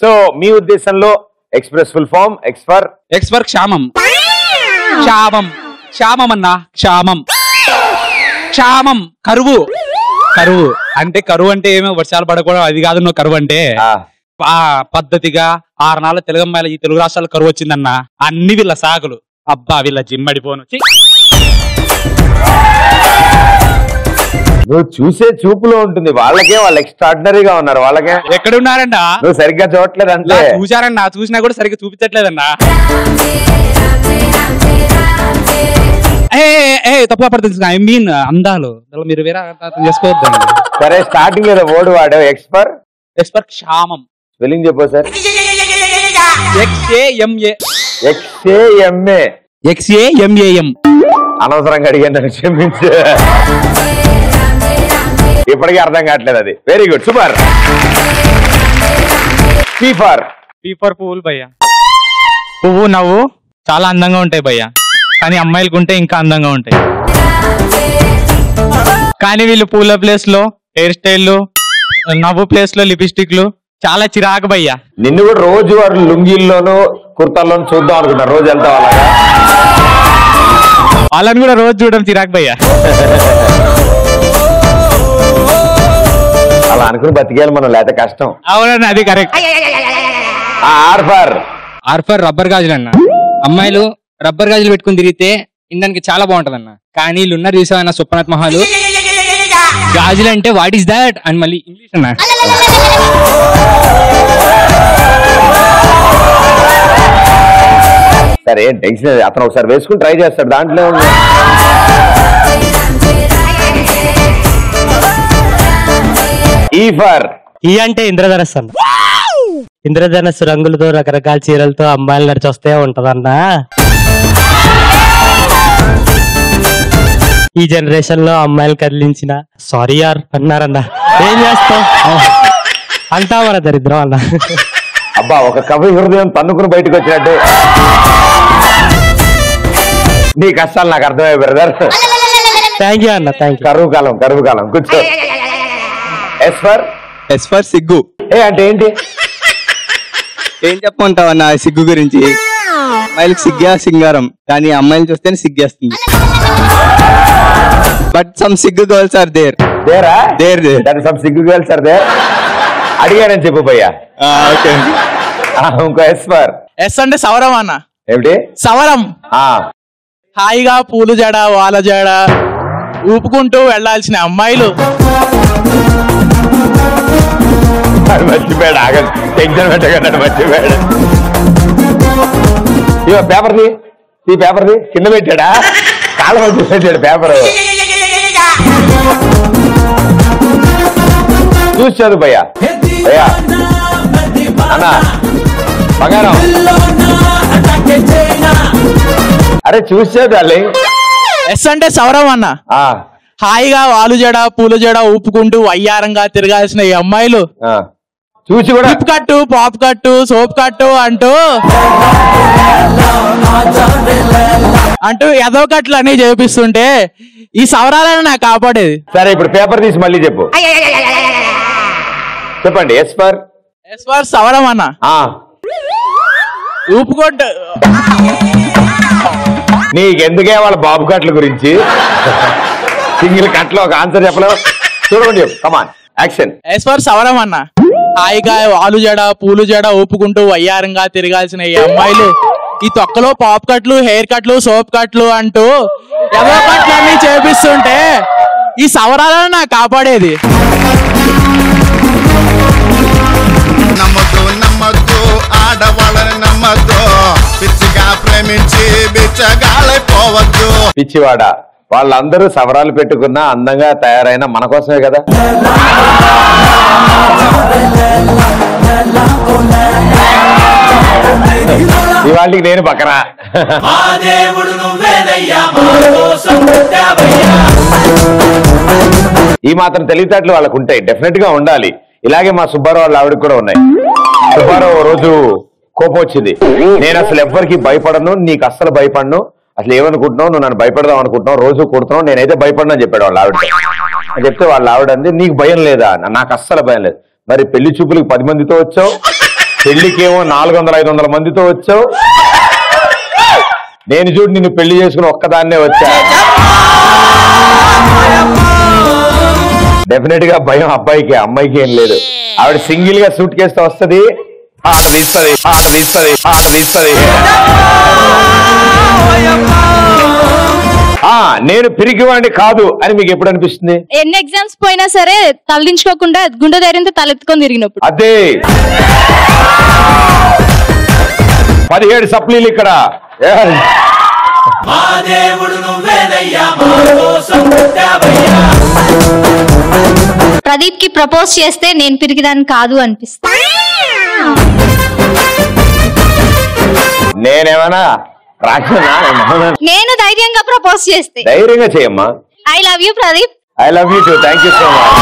So మీ ఉద్దేశంలో express full form X for క్షామం. క్షామం అన్నా, క్షామం కరువు. అంటే కరువు అంటే ఏమో వర్షాలు పడకూడదు అది కాదు. నువ్వు కరువు అంటే పద్ధతిగా 6 నెలల తెలుగు అమ్మాయిల ఈ తెలుగు రాష్ట్రాలు కరువు వచ్చిందన్న. అన్ని వీళ్ళ సాగులు. అబ్బా వీళ్ళ జిమ్మడిపోను. నువ్వు చూసే చూపులో ఉంటుంది. వాళ్ళకే వాళ్ళు ఎక్స్ట్రాడినరీగా ఉన్నారు. వాళ్ళకే ఎక్కడ ఉన్నారండి? నువ్వు సరిగ్గా చూడట్లేదు అంతే. చూసారన్నా, చూసినా కూడా సరిగ్గా చూపించట్లేదన్నా. తప్పుగా పడుతుంది. ఐ మీన్ అందాలు. మీరు వేరే అర్థం చేసుకోవద్దండి. సరే స్టార్టింగ్ ఏదో వర్డ్ వాడావు. ఎక్స్ ఫర్ క్షామం. స్పెల్లింగ్ చెప్పు సార్. XAMAM. అనవసరంగా అడిగాను, క్షమించు. ఇప్పటికీ అర్థం కావట్లేదు అది. Very good, super. P for పువ్వులు భయ్య. పువ్వు నవ్వు చాలా అందంగా ఉంటాయి భయ్య, కానీ అమ్మాయిలకు ఉంటే ఇంకా అందంగా ఉంటాయి. కానీ వీళ్ళు పూల ప్లేస్ లో హెయిర్ స్టైల్, నవ్వు ప్లేస్ లో లిప్స్టిక్లు చాలా చిరాకు భయ్య. నిన్ను కూడా రోజు వారు లుంగీల్లోనూ కుర్తాల్లోనూ చూద్దాం అనుకుంటారు. రోజు వెళ్తా వాళ్ళని కూడా రోజు చూడడం చిరాకు భయ్య. అలా అనుకుని బతికేయాలి మనం, లేకపోతే కష్టం. అవునండి, అది కరెక్ట్. ఆర్ ఫర్ రబ్బర్ గాజులు అన్న. అమ్మాయిలు రబ్బర్ గాజులు పెట్టుకుని తిరిగితే ఇందానికి చాలా బాగుంటది అన్న. కానీ వీళ్ళు ఉన్నారు చూసావన్న సుప్పనాథ్ మహాలు. గాజులు అంటే వాట్ ఈస్ దాట్ అని మళ్ళీ ఇంగ్లీష్ అన్న. సరే ఏం టెన్షన్, అతను ఒకసారి వేసుకుని ట్రై చేస్తాడు, దాంట్లో ఈ అంటే ఇంద్రధనస్సు అన్న. ఇంద్రధనస్సు రంగులతో రకరకాల చీరలతో అమ్మాయిలు నడిచొస్తే ఉంటదన్నా. ఈ జనరేషన్ లో అమ్మాయిలు కదిలించిన సారీ యార్ అన్నారన్నా. ఏం చేస్తాం అంటా మన దరిద్రం అన్న. అబ్బా, ఒక కవి హృదయం తన్నుకుని బయటకు వచ్చినట్టు. నీ కష్టాలు నాకు అర్థమయ్యే బ్రదర్. థ్యాంక్ యూ అన్న, థ్యాంక్ యూ. కరువు కాలం కూర్చో. ఎస్ ఫర్ సిగ్గు. అంటే ఏంటి? ఏం చెప్పమంటావు అన్న సిగ్గు గురించి? అమ్మాయిలకు సిగ్గా సింగారం, కానీ అమ్మాయిలు చూస్తేనే సిగ్గేస్తుంది. బట్ సమ్ సిగ్గు గర్ల్స్ ఆర్ దేర్. సమ్ సిగ్గు గర్ల్స్ ఆర్ దేర్. అడిగానని చెప్పు భయ్యా. ఓకే. ఇంకో ఎస్ అంటే సవరం అన్న. ఏమిటి సవరం? హాయిగా పూలు జడ వాళ్ళ జడ ఊపుకుంటూ వెళ్లాల్సిన అమ్మాయిలు. మర్చిపోయాడు, ఆగదు, టెన్షన్ పెట్టగలడు, మర్చిపోయాడు. ఇవో పేపర్ది కింద పెట్టాడా? కాళ్ళ మధ్య పెట్టాడు పేపర్. చూసి చదువు భయ్యా. అన్నా బంగారం, అరే చూసి చదువు. ఎస్ అంటే సవరం అన్న. హాయిగా వాలు జడ పూల జడ ఊపుకుంటూ వయ్యారంగా తిరగాల్సిన ఈ అమ్మాయిలు చూసి కూడా హిప్ కట్టు, పాప్ కట్టు, సోప్ కట్టు అంటూ ఎదో కట్లు అన్ని చేపిస్తుంటే ఈ సవరాలను నాకు కాపాడేది. సరే ఇప్పుడు పేపర్ తీసి మళ్ళీ చెప్పండి. ఎస్ ఫర్ సవరం అన్న. ఊపుకుంటూ నీకెందుకే వాళ్ళ బాబు కట్ల గురించి సింగిల్ కట్లో ఒక ఆన్సర్ చెప్పలేవు. చూడండి, కమాన్ యాక్షన్. ఎస్ ఫర్ సవరం అన్న. హాయిగా వాలు జడ పూలు జడ ఊపుకుంటూ వయ్యారంగా తిరగాల్సిన ఈ అమ్మాయిలు ఈ తొక్కలో పాప్ కట్లు, హెయిర్ కట్లు, సోప్ కట్లు అంటూ ఎదో కట్లు అన్ని చేపిస్తుంటే ఈ సవరాలను నాకు కాపాడేది. నమ్మద్దు ఆడవాళ్ళని నమ్మద్దు, పిచ్చిగా ప్రేమించి బిచ్చగాళ్ళైపోవద్దు. పిచ్చివాడ, వాళ్ళందరూ సవరాలు పెట్టుకున్నా అందంగా తయారైన మన కోసమే కదా. ఇవాళకి నేను పక్కన. ఈ మాత్రం తెలివితేటలు వాళ్ళకు ఉంటాయి, డెఫినెట్ గా ఉండాలి. ఇలాగే మా సుబ్బారావు వాళ్ళ ఆవిడకి కూడా ఉన్నాయి. సుబ్బారావు రోజు కోపం వచ్చింది. నేను అసలు ఎవ్వరికి భయపడను, నీకు అస్సలు భయపడను, అసలు ఏమనుకుంటున్నావు, నువ్వు నన్ను భయపడదాం అనుకుంటున్నావు, రోజు కొడుతున్నావు, నేనైతే భయపడను అని చెప్పాడు వాళ్ళ ఆవిడ. అని చెప్తే వాళ్ళ ఆవిడ అంది, నీకు భయం లేదా? నాకు అస్సలు భయం లేదు. మరి పెళ్లి చూపులకు 10 మందితో వచ్చావు, పెళ్లికేమో 400-500 మందితో వచ్చావు. నేను చూడు నిన్ను పెళ్లి చేసుకుని ఒక్కదాన్నే వచ్చా. డెఫినెట్ గా భయం అబ్బాయికి, అమ్మాయికి ఏం లేదు. ఆవిడ సింగిల్ గా సూట్ కేసుతో వస్తుంది, ఆట తీస్తుంది. నేను పిరికివాడిని కాదు అని మీకు ఎప్పుడు అనిపిస్తుంది? ఎన్ని ఎగ్జామ్స్ పోయినా సరే తలదించుకోకుండా గుండె ధైర్యంతో తలెత్తుకొని తిరిగినప్పుడు. అదే 17 సప్లీలు ఇక్కడ. ప్రదీప్ కి ప్రపోజ్ చేస్తే నేను పిరికిదాన్ని కాదు అనిపిస్తా. నేనేమన్నా నేను ధైర్యంగా ప్రపోజ్ చేస్తే. ధైర్యంగా చేయమ్మా. I love you Pradeep. I love you too. Thank you so much.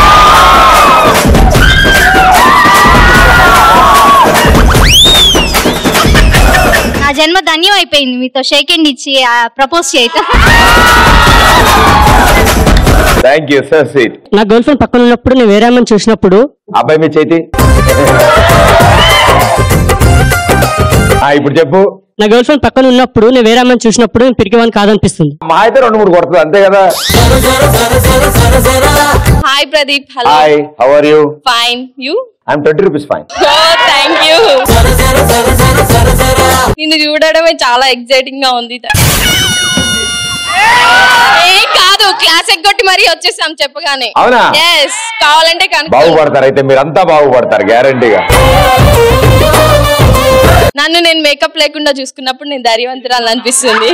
నా జన్మ ధన్యం అయిపోయింది మీతో షేక్ హ్యాండ్ ఇచ్చి ప్రపోజ్ చేయటం. Thank you so sweet. నా గర్ల్ ఫ్రెండ్ పక్కన ఉన్నప్పుడు నేను వేరే అమ్మని చూసినప్పుడు అబ్బాయి మీ చేతి ఇప్పుడు చెప్పు. నా గర్ల్ ఫ్రెండ్ పక్కన ఉన్నప్పుడు నేను వేరే అమ్మని చూసినప్పుడు నేను పిరికివాడిని కాదనిపిస్తుంది. మా అయితే 2-3 కొడుతుంది అంతే కదా. Hi Pradeep. Hello. Hi, how are you? Fine. You? I'm 20 rupees fine. Thank you. నిన్ను చూడడమే చాలా ఎక్సైటింగ్ గా ఉంది. కాదు, క్లాస్ ఎగ్గొట్టి మరీ వచ్చేసాం చెప్పగానే. అవునా? ఎస్, కావాలంటే బాగుపడతారు. అయితే మీరంతా బాగుపడతారు గ్యారంటీగా. నన్ను నేను మేకప్ లేకుండా చూసుకున్నప్పుడు నేను ధైర్యవంతురాలు అనిపిస్తుంది.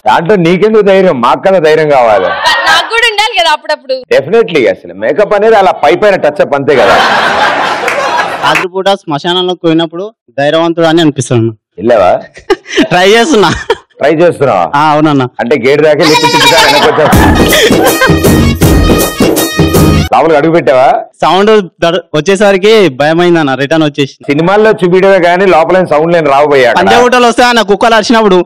దాంట్లో నీకెందుకు ధైర్యం? మాకు కదా ధైర్యం కావాలి. నాకు కూడా ఉండాలి కదా అప్పుడప్పుడు. డెఫినెట్లీ. అసలు మేకప్ అనేది అలా పైన టచ్అప్ అంతే కదా. రాత్రిపూట శ్మశానంలోకి పోయినప్పుడు ధైర్యవంతుడు అని అనిపిస్తున్నాను. వెళ్ళావా? ట్రై చేస్తున్నావా? అవునన్నా. అంటే గేట్ దాకా లోపలికి అడుగు పెట్టావా? సౌండ్ వచ్చేసరికి భయమైందన్న, రిటర్న్ వచ్చేసి. సినిమాల్లో చూపించడమే కానీ లోపల సౌండ్ లేని రాబోయా. పంజాగుట్టలు వస్తే నా కుక్కలు అరిచినప్పుడు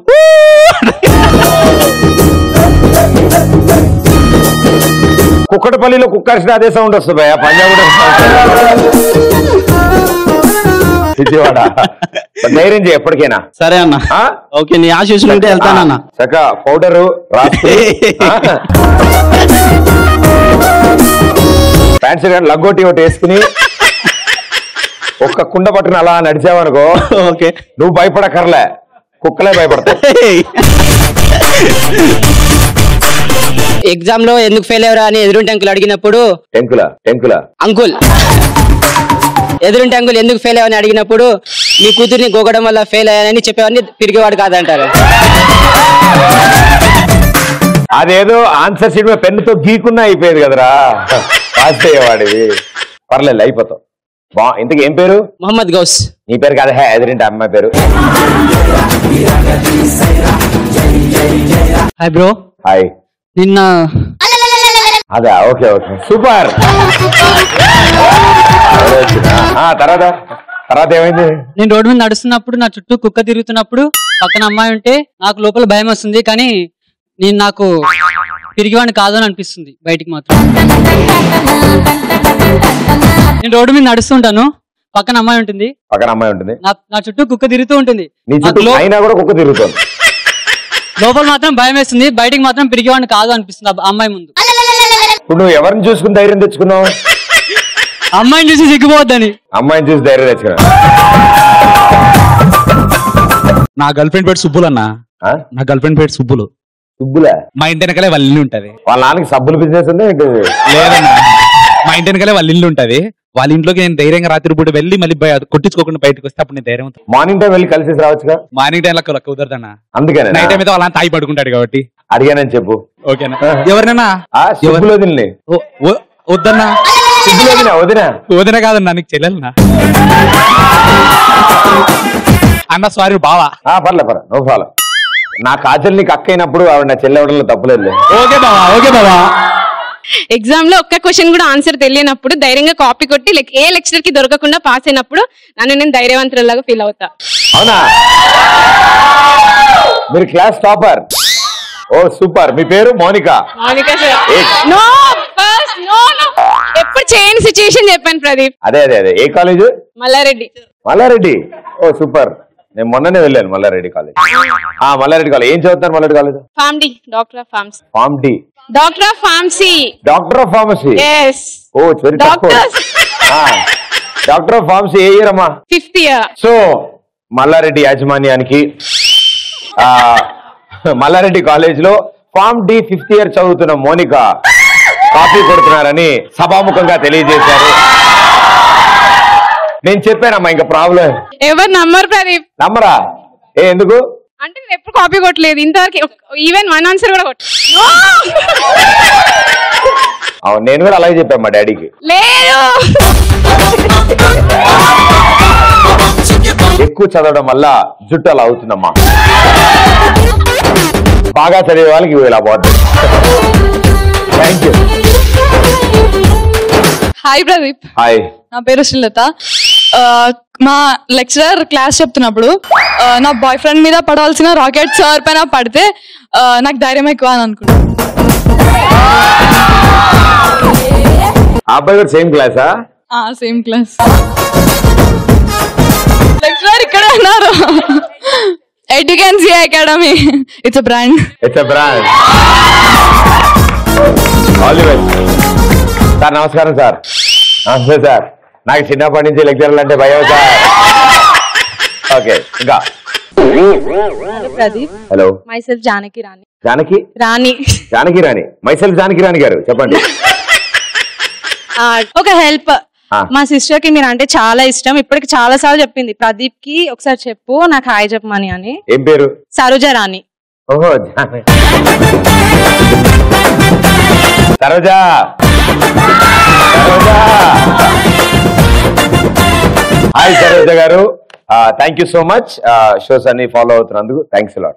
కుక్కటపల్లిలో కుక్క అరిచిన అదే సౌండ్ వస్తుంది పంజాగుట్ట. విజయవాడ. ధైర్యం చేయి ఎప్పటికైనా. సరే అన్న. ఓకే, నీ ఆశీస్సులు ఉంటే వెళ్తానన్న. చక్క పౌడరు రాస్తే ప్యాంట్ షర్ట్ లంగోటి ఒకటి వేసుకుని ఒక్క కుండ పట్టుకుని అలా నడిచావనుకో, ఓకే, నువ్వు భయపడకర్లే, కుక్కలే భయపడతాయి. ఎగ్జామ్ లో ఎందుకు ఫెయిల్ అయ్యారా అని ఎదురుంటి అంకుల్ అడిగినప్పుడు, టెంకుల అంకుల్ ఎదురుంటి అంకుల్ ఎందుకు ఫెయిల్ అయ్యావని అడిగినప్పుడు, నీ కూతుర్ని గోగడం వల్ల ఫెయిల్ అయ్యానని చెప్పేవాడిని పిరిగేవాడు కాదంటారు. అదేదో ఆన్సర్ షీట్ మీద పెన్నుతో గీకున్నా అయిపోయేది కదరా, పాస్ అయ్యేవాడివి. పర్లేదు, అయిపోతావు. ఇంతకు ఏం పేరు? మొహమ్మద్ గౌస్. నీ పేరు కాదా? ఎదురింటి అమ్మాయి పేరు. Hi bro. హాయ్. నిన్న అదా? Okay okay, super. తర్వాత ఏమైంది? నేను రోడ్డు మీద నడుస్తున్నప్పుడు నా చుట్టూ కుక్క తిరుగుతున్నప్పుడు పక్కన అమ్మాయి ఉంటే నాకు లోపల భయం వస్తుంది, కానీ నాకు తిరిగివాడిని కాదు అని అనిపిస్తుంది బయటికి మాత్రం. నేను రోడ్డు మీద నడుస్తుంటాను, పక్కన అమ్మాయి ఉంటుంది, నా చుట్టూ కుక్క తిరుగుతూ ఉంటుంది, కుక్క తిరుగుతుంది, లోపల మాత్రం భయం వేస్తుంది, బయటికి మాత్రం పిరిగివాడిని కాదు అనిపిస్తుంది అమ్మాయి ముందు. ఇప్పుడు నువ్వు ఎవరిని చూసుకుని ధైర్యం తెచ్చుకున్నావు? అమ్మాయిని చూసి సిగ్గిపోవద్దని. అమ్మాయిని చూసి ధైర్యం తెచ్చుకున్నావు. నా గర్ల్ ఫ్రెండ్ పేరు సుబ్బులు అన్న. నా గర్ల్ ఫ్రెండ్ పేరు సుబ్బులు. సుబ్బులే? మా ఇంటి వెనకాలే వాళ్ళ ఇల్లు ఉంటది. వాళ్ళ నాన్నకి సబ్బులు బిజినెస్ ఉంది? లేదన్నా, మా ఇంటి వెనకాలే వాళ్ళ ఇల్లు ఉంటది. వాళ్ళ ఇంట్లోకి నేను ధైర్యంగా రాత్రి పూట వెళ్ళి మళ్ళీ కొట్టించుకోకుండా బయటకు వస్తే అప్పుడు నేను ధైర్యం. మార్నింగ్ టైం వెళ్ళి కలిసి రావచ్చుగా? మార్నింగ్ టైం లో కుదరదన్నా, అందుకనే నైట్ టైం అయితే వాళ్ళ తాయి పడుకుంటాడు కాబట్టి. అడిగానని చెప్పు. ఓకేనా? ఎవరినన్నా? వద్దన్నా, వదిన కాదన్నా, నీకు చెల్లెలన్నా. అన్న సారీ బావా. పర్లే నో ఫాలో. నా కాజల్ నీకు అక్క అయినప్పుడు ఆవిడ నా చెల్లెవడంలో తప్పులేదు. ఓకే బావా, ఓకే బావా. ఎగ్జామ్ లో ఒక్క క్వశ్చన్ కూడా ఆన్సర్ తెలియనప్పుడు ధైర్యంగా కాపీ కొట్టి ఏ లెక్చరర్ కి దొరకకుండా పాస్ అయినప్పుడు నన్ను నేను ధైర్యవంతులాగా ఫీల్ అవుతా. అవునా? మీరు క్లాస్ టాపర్. Oh super. మీ పేరు Mounika? Mounika sir. No bus no no, ఎప్పుడు చేయని సిచ్యుయేషన్ చెప్పాను ప్రదీప్. అదే అదే అదే. ఏ college? Mallareddy. Mallareddy. Oh super. నేను మొన్ననే వెళ్ళాను మల్లారెడ్డి కాలేజ్. మల్లారెడ్డి కాలేజ్. ఏం చదువుతారు Mallareddy college? Pharm D, doctor of pharmacy. Pharm D, doctor of pharmacy. Doctor of pharmacy. yes. Oh very తక్కువ. డాక్టర్ ఆఫ్ ఫార్మసీ ఏ ఇయర్ అమ్మా? 5th year. సో మల్లారెడ్డి యాజమాన్యానికి మల్లారెడ్డి కాలేజ్ లో ఫార్మ్ డి 5th year చదువుతున్న Monica copy కొడుతున్నారని సభాముఖంగా తెలియజేశారు. నేను చెప్పానమ్మా ఇంకా ప్రాబ్లం. ఎవరు నమ్మరు ప్రదీప్. నమ్మరా? ఎందుకు అంటే నేను ఎప్పుడు కాపీ కొట్టలేదు ఇంతవరకు, ఈవెన్ 1 ఆన్సర్ కూడా అవును, నేను కూడా అలాగే చెప్పాను మా డాడీకి. లేదు. ఎక్కువ చదవడం వల్ల జుట్టు అలా అవుతుందమ్మా. బాగా చదివే వాళ్ళకి ఇలా పోతుంది. Thank you. Hi Pradeep. Hi. నా పేరు శ్రీలత. మా లెక్చరర్ క్లాస్ చెప్తున్నప్పుడు నా బాయ్ ఫ్రెండ్ మీద పడాల్సిన రాకెట్ సార్ పైన పడితే నాకు ధైర్యం ఎక్కువ అని అనుకున్నాను. అబ్బాయి కూడా సేమ్ క్లాసా? Same class. లెక్చరర్ ఇక్కడే ఉన్నారు. Educency academy. It's a brand. It's a brand. All the best sir. నమస్కారం సార్. నమస్తే సార్. నాకు చిన్నప్పటి నుంచి లెక్చర్లు అంటే భయం సార్. ఓకే ఇంకా. Pradeep. Hello. Myself Janaki Rani. Janaki Rani. Janaki Rani. Myself Janaki Rani గారు చెప్పండి. ఒక హెల్ప్. మా సిస్టర్ కి మీరు అంటే చాలా ఇష్టం. ఇప్పటికి చాలా సార్లు చెప్పింది ప్రదీప్ కి ఒకసారి చెప్పు నాకు హాయ్ చెప్పమని అని. ఏం పేరు? సరోజ రాణి. ఓహో సరోజా. హాయ్ సరోజ గారు. Thank you so much. Shows అన్ని ఫాలో అవుతున్నందుకు థ్యాంక్స్ అలాట్.